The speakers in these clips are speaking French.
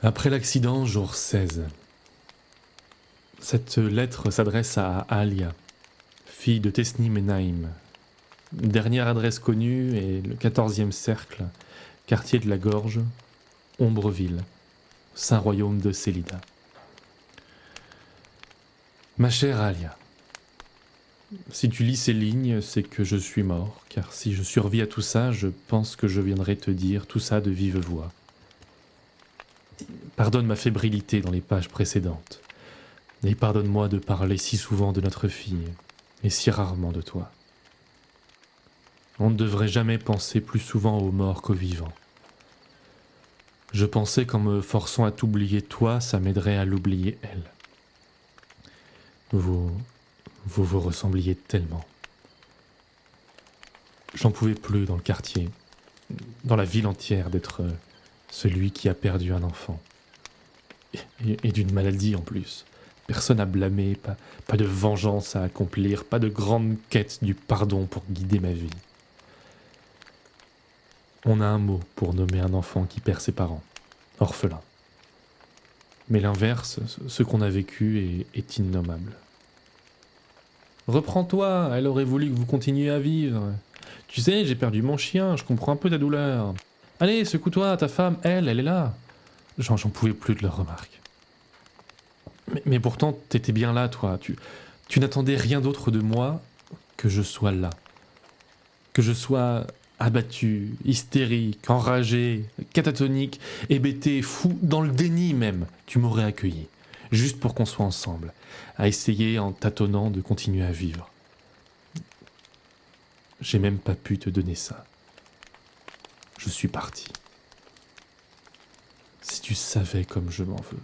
Après l'accident, jour 16. Cette lettre s'adresse à Alia, fille de Tesnim et Naïm. Dernière adresse connue est le 14e cercle, quartier de la Gorge, Ombreville, Saint-Royaume de Célida. Ma chère Alia, si tu lis ces lignes, c'est que je suis mort, car si je survis à tout ça, je pense que je viendrai te dire tout ça de vive voix. Pardonne ma fébrilité dans les pages précédentes, et pardonne-moi de parler si souvent de notre fille, et si rarement de toi. On ne devrait jamais penser plus souvent aux morts qu'aux vivants. Je pensais qu'en me forçant à t'oublier toi, ça m'aiderait à l'oublier elle. Vous ressembliez tellement. J'en pouvais plus dans le quartier, dans la ville entière, d'être celui qui a perdu un enfant. Et d'une maladie en plus. Personne à blâmer, pas de vengeance à accomplir, pas de grande quête du pardon pour guider ma vie. On a un mot pour nommer un enfant qui perd ses parents, orphelin. Mais l'inverse, ce qu'on a vécu, est innommable. Reprends-toi, elle aurait voulu que vous continuiez à vivre. Tu sais, j'ai perdu mon chien, je comprends un peu ta douleur. Allez, secoue-toi, ta femme, elle est là. J'en pouvais plus de leurs remarques. Mais pourtant, t'étais bien là, toi. Tu n'attendais rien d'autre de moi que je sois là. Que je sois abattu, hystérique, enragé, catatonique, hébété, fou, dans le déni même. Tu m'aurais accueilli, juste pour qu'on soit ensemble, à essayer en tâtonnant de continuer à vivre. J'ai même pas pu te donner ça. Je suis parti. Si tu savais comme je m'en veux.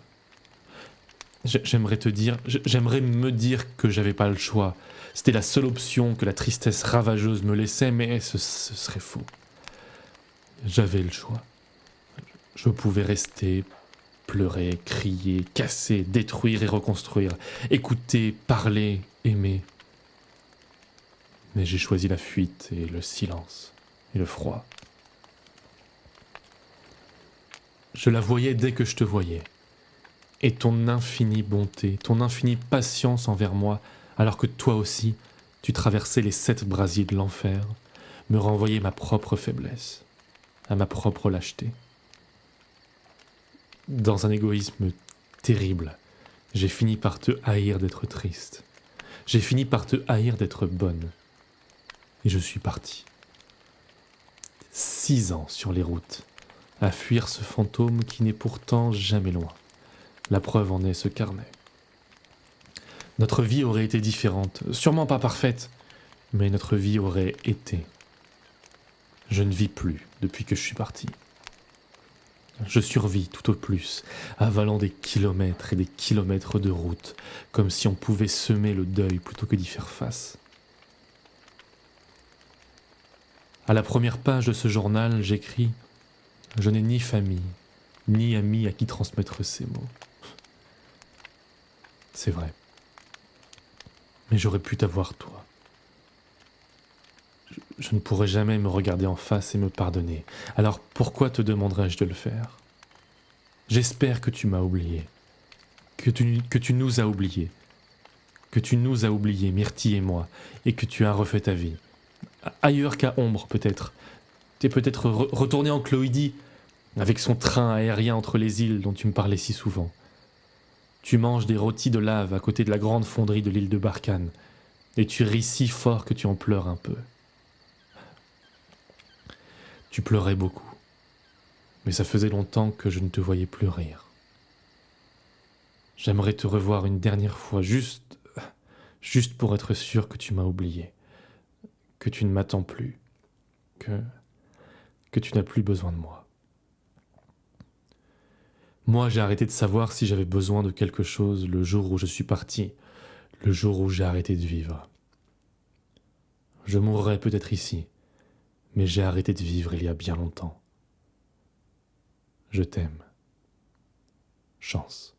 J'aimerais me dire que j'avais pas le choix. C'était la seule option que la tristesse ravageuse me laissait, mais ce serait faux. J'avais le choix. Je pouvais rester, pleurer, crier, casser, détruire et reconstruire, écouter, parler, aimer. Mais j'ai choisi la fuite et le silence et le froid. Je la voyais dès que je te voyais. Et ton infinie bonté, ton infinie patience envers moi, alors que toi aussi, tu traversais les 7 brasiers de l'enfer, me renvoyait ma propre faiblesse, à ma propre lâcheté. Dans un égoïsme terrible, j'ai fini par te haïr d'être triste. J'ai fini par te haïr d'être bonne. Et je suis parti. 6 ans sur les routes, à fuir ce fantôme qui n'est pourtant jamais loin. La preuve en est ce carnet. Notre vie aurait été différente, sûrement pas parfaite, mais notre vie aurait été. Je ne vis plus depuis que je suis parti. Je survis tout au plus, avalant des kilomètres et des kilomètres de route, comme si on pouvait semer le deuil plutôt que d'y faire face. À la première page de ce journal, j'écris « Je n'ai ni famille, ni amis à qui transmettre ces mots. » C'est vrai. Mais j'aurais pu t'avoir toi. Je ne pourrais jamais me regarder en face et me pardonner. Alors pourquoi te demanderais-je de le faire ? J'espère que tu m'as oublié. Que tu nous as oubliés. Que tu nous as oubliés, Myrtille et moi, et que tu as refait ta vie. Ailleurs qu'à Ombre, peut-être. T'es peut-être retourné en Chloïdie, avec son train aérien entre les îles dont tu me parlais si souvent. Tu manges des rôtis de lave à côté de la grande fonderie de l'île de Barkhane, et tu ris si fort que tu en pleures un peu. Tu pleurais beaucoup, mais ça faisait longtemps que je ne te voyais plus rire. J'aimerais te revoir une dernière fois, juste pour être sûr que tu m'as oublié, que tu ne m'attends plus, que tu n'as plus besoin de moi. Moi, j'ai arrêté de savoir si j'avais besoin de quelque chose le jour où je suis parti, le jour où j'ai arrêté de vivre. Je mourrai peut-être ici, mais j'ai arrêté de vivre il y a bien longtemps. Je t'aime. Chance.